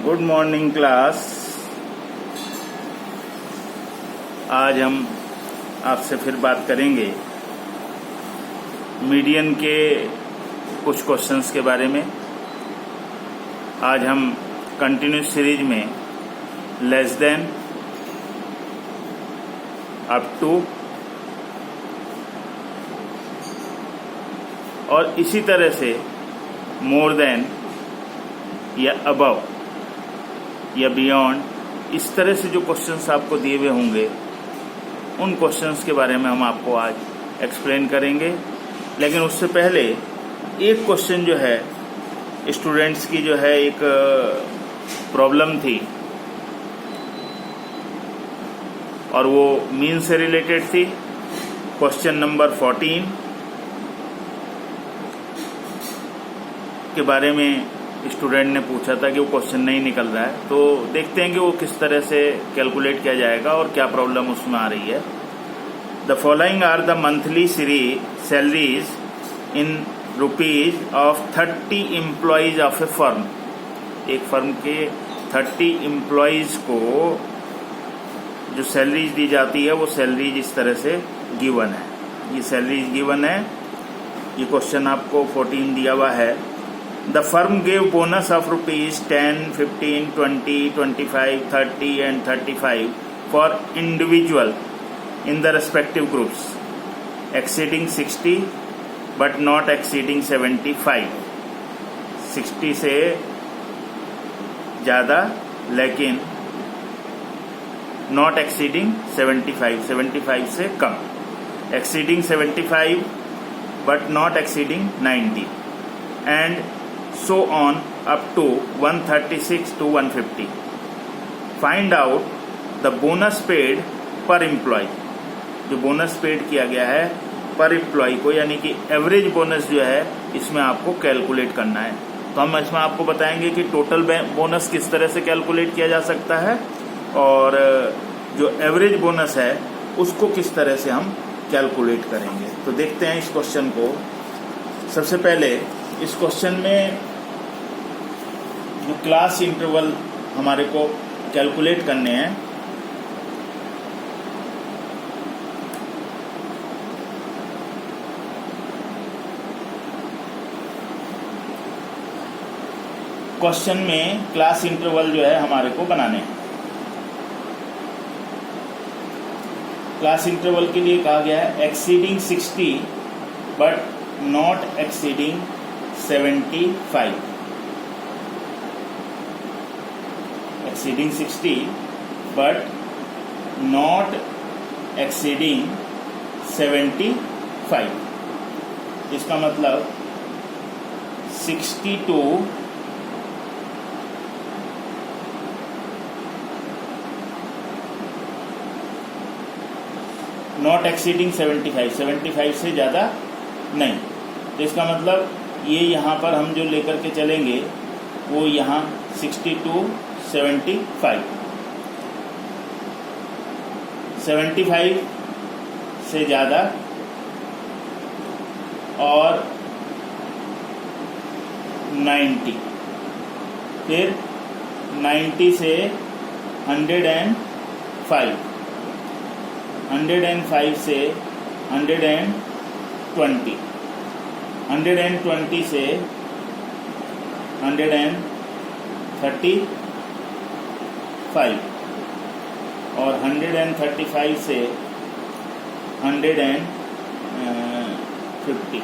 Good morning class. आज हम आपसे फिर बात करेंगे मीडियन के कुछ क्वेश्चंस के बारे में। आज हम कंटिन्यूस सीरीज में लेस देन, अप टू और इसी तरह से मोर देन या अबव या बियॉन्ड, इस तरह से जो क्वेश्चंस आपको दिए हुए होंगे उन क्वेश्चंस के बारे में हम आपको आज एक्सप्लेन करेंगे। लेकिन उससे पहले एक क्वेश्चन जो है स्टूडेंट्स की जो है एक प्रॉब्लम थी और वो मीन से रिलेटेड थी। क्वेश्चन नंबर 14 के बारे में स्टूडेंट ने पूछा था कि वो क्वेश्चन नहीं निकल रहा है, तो देखते हैं कि वो किस तरह से कैलकुलेट किया जाएगा और क्या प्रॉब्लम उसमें आ रही है। The following are the monthly salaries in rupees of 30 employees of a firm. एक फर्म के 30 एम्प्लॉयज को जो सैलरीज दी जाती है वो सैलरीज इस तरह से गिवन है। ये सैलरीज गिवन है। ये क्वेश्चन आपको 14 दिया हुआ है। The firm gave bonus of rupees 10, 15, 20, 25, 30 and 35 for individual in the respective groups, exceeding 60 but not exceeding 75. 60 से ज़्यादा लेकिन not exceeding 75, 75 से कम, exceeding 75 but not exceeding 90 and so on up to 136 to 150. Find out the bonus paid per employee. जो bonus paid किया गया है पर employ को, यानी कि एवरेज बोनस जो है इसमें आपको कैलकुलेट करना है। तो हम इसमें आपको बताएंगे कि टोटल बोनस किस तरह से कैलकुलेट किया जा सकता है और जो एवरेज बोनस है उसको किस तरह से हम कैलकुलेट करेंगे। तो देखते हैं इस क्वेश्चन को। सबसे पहले इस क्वेश्चन में जो क्लास इंटरवल हमारे को कैलकुलेट करने हैं, क्वेश्चन में क्लास इंटरवल जो है हमारे को बनाने हैं। क्लास इंटरवल के लिए कहा गया है exceeding 60 but not exceeding 75, exceeding 60 but not exceeding 75। इसका मतलब 62 नॉट एक्सीडिंग 75, 75 से ज़्यादा नहीं। तो इसका मतलब ये यहाँ पर हम जो लेकर के चलेंगे वो यहाँ 62 75, 75 से ज़्यादा और 90, फिर 90 से 105, 105 से 120, 120 से 135 और 135 से 150।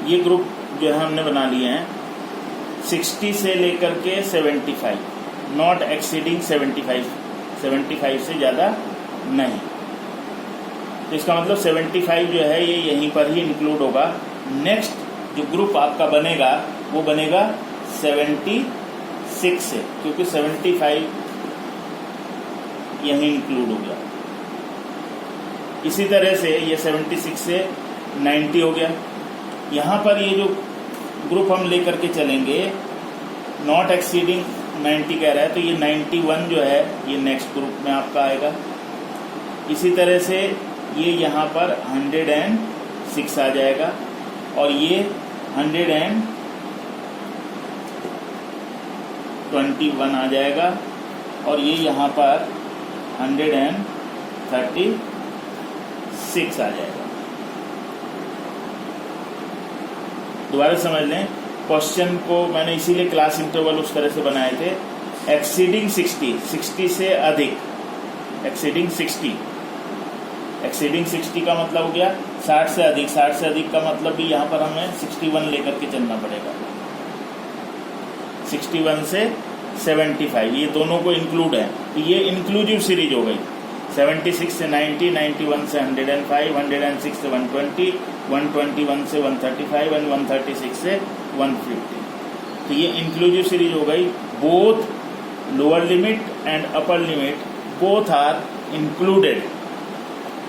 ये ग्रुप जो है हमने बना लिए हैं 60 से लेकर के 75, नॉट एक्सीडिंग 75, 75 से ज़्यादा नहीं। तो इसका मतलब 75 जो है ये यहीं पर ही इंक्लूड होगा। नेक्स्ट जो ग्रुप आपका बनेगा वो बनेगा 76 से, क्योंकि 75 यहीं इंक्लूड हो गया। इसी तरह से ये 76 से 90 हो गया। यहाँ पर ये जो ग्रुप हम लेकर के चलेंगे नॉट एक्सीडिंग 90 कह रहा है, तो ये 91 जो है ये नेक्स्ट ग्रुप में आपका आएगा। इसी तरह से ये यहाँ पर 106 आ जाएगा और ये 121 आ जाएगा और ये यहाँ पर 136 आ जाएगा। दोबारा समझ लें, क्वेश्चन को मैंने इसीलिए क्लास इंटरवल उस तरह से बनाए थे, एक्सीडिंग 60 से अधिक, एक्सीडिंग 60 का मतलब हो गया 60 से अधिक, 60 से अधिक का मतलब भी यहाँ पर हमें 61 लेकर के चलना पड़ेगा, 61 से 75, ये दोनों को इंक्लूड है, तो ये इंक्लूसिव सीरीज हो गई। 76 से 90, 91 से 105, 106 से 120, 121 से 135 एंड 136 से 150। तो ये इंक्लूसिव सीरीज हो गई। Both lower limit and upper limit both are included,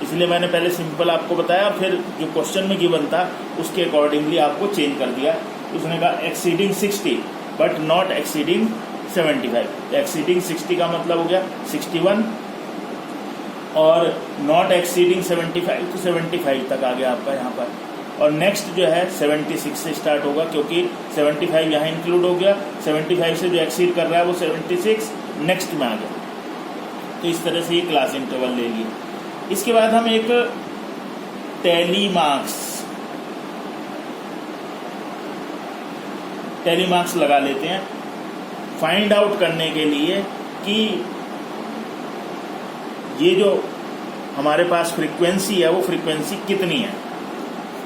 इसलिए मैंने पहले सिंपल आपको बताया, फिर जो क्वेश्चन में गिवन था उसके अकॉर्डिंगली आपको चेंज कर दिया। उसने कहा exceeding 60 but not exceeding 75। Exceeding 60 का मतलब हो गया 61 और नॉट एक्सीडिंग 75 तो 75 तक आ गया आपका यहाँ पर। और नेक्स्ट जो है 76 से स्टार्ट होगा, क्योंकि 75 यहाँ इंक्लूड हो गया, 75 से जो एक्सीड कर रहा है वो 76 नेक्स्ट में आ गया। तो इस तरह से ये क्लास इंटरवल ले लिए। इसके बाद हम एक टैली मार्क्स लगा लेते हैं फाइंड आउट करने के लिए कि ये जो हमारे पास फ्रीक्वेंसी है वो फ्रीक्वेंसी कितनी है।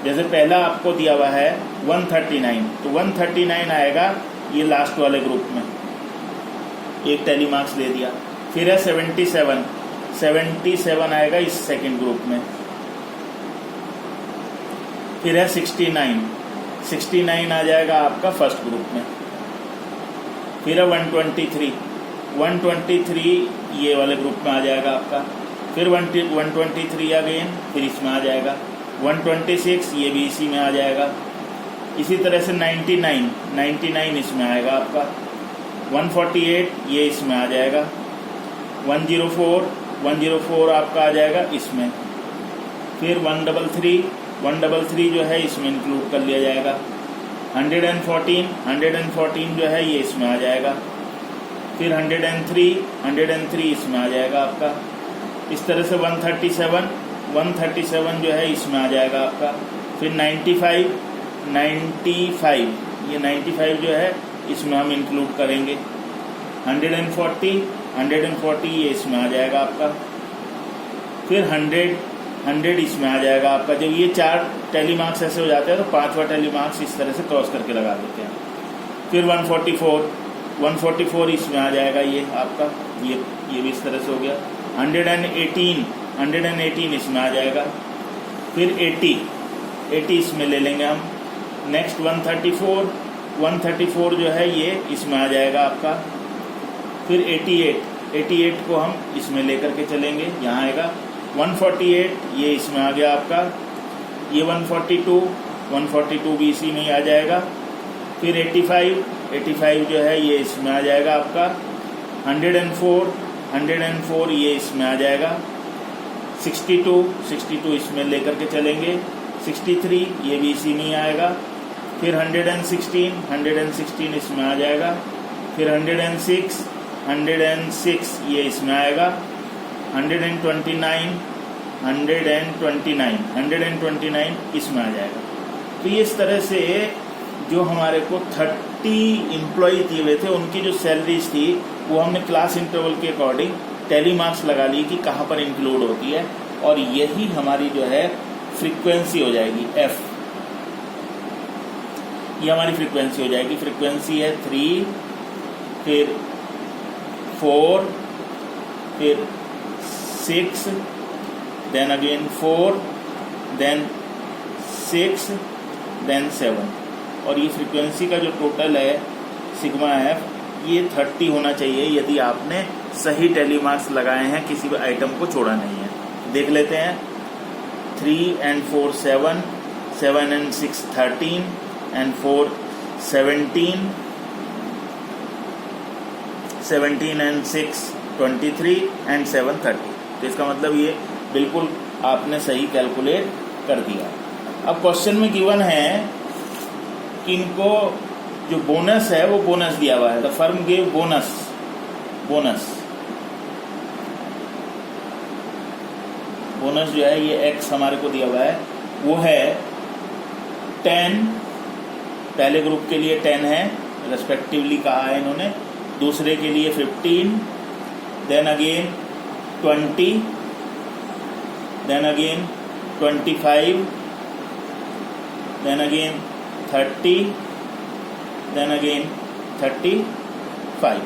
जैसे पहला आपको दिया हुआ है 139, तो 139 आएगा ये लास्ट वाले ग्रुप में, एक टैली मार्क्स दे दिया। फिर है 77 आएगा इस सेकंड ग्रुप में। फिर है 69 आ जाएगा आपका फर्स्ट ग्रुप में। फिर है 123 ये वाले ग्रुप में आ जाएगा आपका। फिर 123 अगेन, फिर इसमें आ जाएगा 126, ये भी इसी में आ जाएगा। इसी तरह से 99 इसमें आएगा आपका। 148 ये इसमें आ जाएगा। 104 आपका आ जाएगा इसमें। फिर 133 जो है इसमें इंक्लूड कर लिया जाएगा। 114 जो है ये इसमें आ जाएगा। फिर 103 इसमें आ जाएगा आपका। इस तरह से 137 जो है इसमें आ जाएगा आपका। फिर 95 ये 95 जो है इसमें हम इंक्लूड करेंगे। 140 ये इसमें आ जाएगा आपका। फिर 100 इसमें आ जाएगा आपका। जब ये 4 टैली मार्क्स ऐसे हो जाते हैं तो 5वां टैली मार्क्स इस तरह से क्रॉस करके लगा देते हैं। फिर 144 इसमें आ जाएगा ये आपका, ये भी इस तरह से हो गया। 118 इसमें आ जाएगा। फिर 80 इसमें ले लेंगे हम। नेक्स्ट 134 जो है ये इसमें आ जाएगा आपका। फिर 88 को हम इसमें लेकर के चलेंगे, यहाँ आएगा। 148 ये इसमें आ गया आपका। ये 142 भी इसी में ही आ जाएगा। फिर 85 जो है ये इसमें आ जाएगा आपका। 104 ये इसमें आ जाएगा। 62 इसमें लेकर के चलेंगे। 63 ये भी इसी में ही आएगा। फिर 116 इसमें आ जाएगा। फिर 106 ये इसमें आएगा। 129 इसमें आ जाएगा। तो ये इस तरह से जो हमारे को 30 एम्प्लॉय दिए हुए थे उनकी जो सैलरीज थी वो हमने क्लास इंटरवल के अकॉर्डिंग टैली मार्क्स लगा ली कि कहाँ पर इंक्लूड होती है, और यही हमारी जो है फ्रीक्वेंसी हो जाएगी F। ये हमारी फ्रीक्वेंसी हो जाएगी। फ्रीक्वेंसी है 3, फिर 4, फिर 6, देन अगेन 4, देन 6, देन 7, और ये फ्रीक्वेंसी का जो टोटल है सिग्मा एफ ये 30 होना चाहिए यदि आपने सही टैली मार्क्स लगाए हैं, किसी भी आइटम को छोड़ा नहीं है। देख लेते हैं। 3 and 4 7, 7 and 6 13, and 4 17, 17 and 6 23 and 7 30। तो इसका मतलब ये बिल्कुल आपने सही कैलकुलेट कर दिया। अब क्वेश्चन में गिवन है कि इनको जो बोनस है वो बोनस दिया हुआ है, द फर्म गिव बोनस जो है ये एक्स हमारे को दिया हुआ है, वो है 10, पहले ग्रुप के लिए 10 है रेस्पेक्टिवली कहा है इन्होंने, दूसरे के लिए 15, then again 20, then again 25, then again 30, then again 35।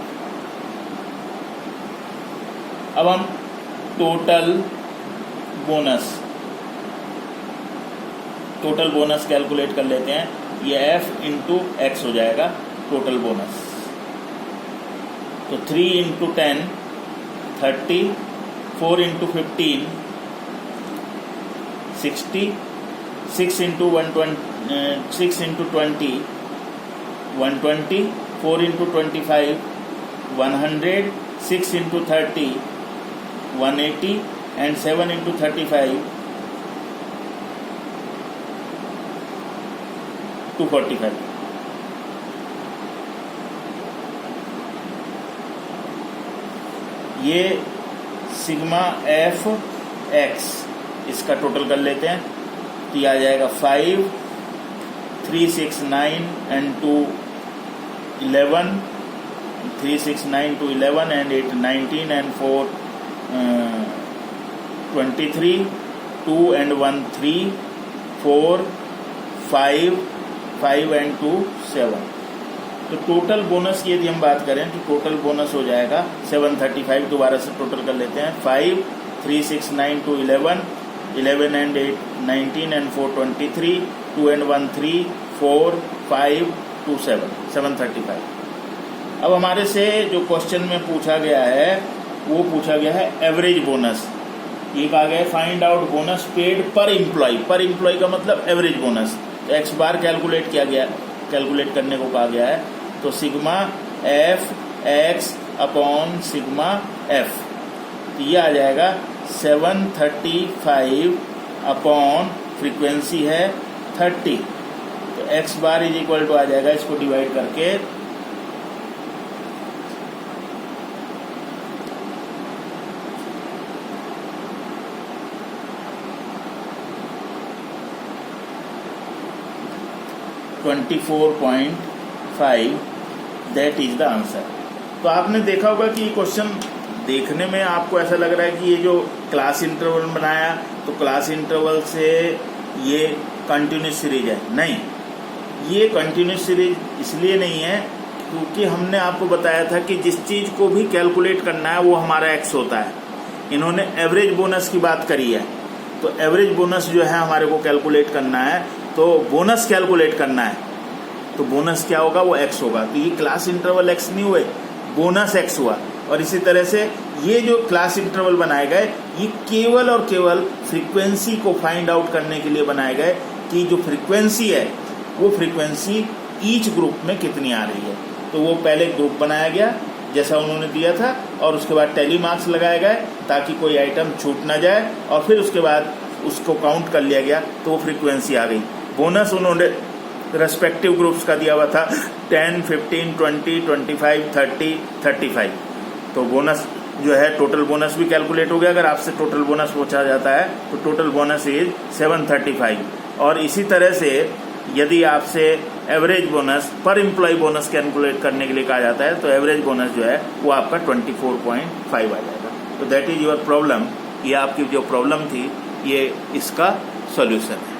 अब हम टोटल बोनस कैलकुलेट कर लेते हैं। ये f इंटू एक्स हो जाएगा टोटल बोनस। तो 3 into 10 30, 4 into 15 60, 6 into 20 120, 4 into 25 100, 6 into 30 180 and 7 into 35 245। ये सिग्मा एफ एक्स इसका टोटल कर लेते हैं, तो ये आ जाएगा 5, 3, 6, 9 and 2 11, 3, 6, 9, 2 11 and 8 19 and 4 23, 2 and 1 3, 4 5 and 2 7। तो टोटल बोनस की यदि हम बात करें तो टोटल बोनस हो जाएगा 735। दोबारा से टोटल कर लेते हैं, 5, 3, 6, 9, 2 11, 11 and 8 19 and 4 23, 2 and 1 3, 4 5 2 7 735। अब हमारे से जो क्वेश्चन में पूछा गया है वो पूछा गया है एवरेज बोनस। ये कहा गया है फाइंड आउट बोनस पेड पर एम्प्लॉय का मतलब एवरेज बोनस। तो एक्स बार कैलकुलेट करने को कहा गया है, तो sigma F x upon sigma F, तो ये आ जाएगा 735 अपॉन फ्रीक्वेंसी है 30। तो X bar is equal to आ जाएगा, इसको डिवाइड करके 24.5, दैट इज द आंसर। तो आपने देखा होगा कि क्वेश्चन देखने में आपको ऐसा लग रहा है कि ये जो क्लास इंटरवल बनाया तो क्लास इंटरवल से ये कंटिन्यूस सीरीज है। नहीं, ये कंटिन्यूस सीरीज इसलिए नहीं है क्योंकि हमने आपको बताया था कि जिस चीज को भी कैलकुलेट करना है वो हमारा एक्स होता है। इन्होंने एवरेज बोनस की बात करी है, तो एवरेज बोनस जो है हमारे को कैलकुलेट करना है, तो बोनस कैलकुलेट करना है, तो बोनस क्या होगा, वो एक्स होगा। तो ये क्लास इंटरवल एक्स नहीं हुए, बोनस एक्स हुआ। और इसी तरह से ये जो क्लास इंटरवल बनाए गए ये केवल और केवल फ्रीक्वेंसी को फाइंड आउट करने के लिए बनाए गए कि जो फ्रीक्वेंसी है वो फ्रीक्वेंसी ईच ग्रुप में कितनी आ रही है। तो वो पहले ग्रुप बनाया गया जैसा उन्होंने दिया था, और उसके बाद टैली मार्क्स लगाए गए ताकि कोई आइटम छूट ना जाए, और फिर उसके बाद उसको काउंट कर लिया गया तो वो फ्रीक्वेंसी आ गई। बोनस उन्होंने रेस्पेक्टिव ग्रुप्स का दिया हुआ था 10, 15, 20, 25, 30, 35। तो बोनस जो है टोटल बोनस भी कैलकुलेट हो गया। अगर आपसे टोटल बोनस पूछा जाता है तो टोटल बोनस इज 735। और इसी तरह से यदि आपसे एवरेज बोनस पर एम्प्लॉय बोनस कैलकुलेट करने के लिए कहा जाता है तो एवरेज बोनस जो है वो आपका 24.5 आ जाएगा। तो दैट इज योर प्रॉब्लम। ये आपकी जो प्रॉब्लम थी ये इसका सॉल्यूशन है।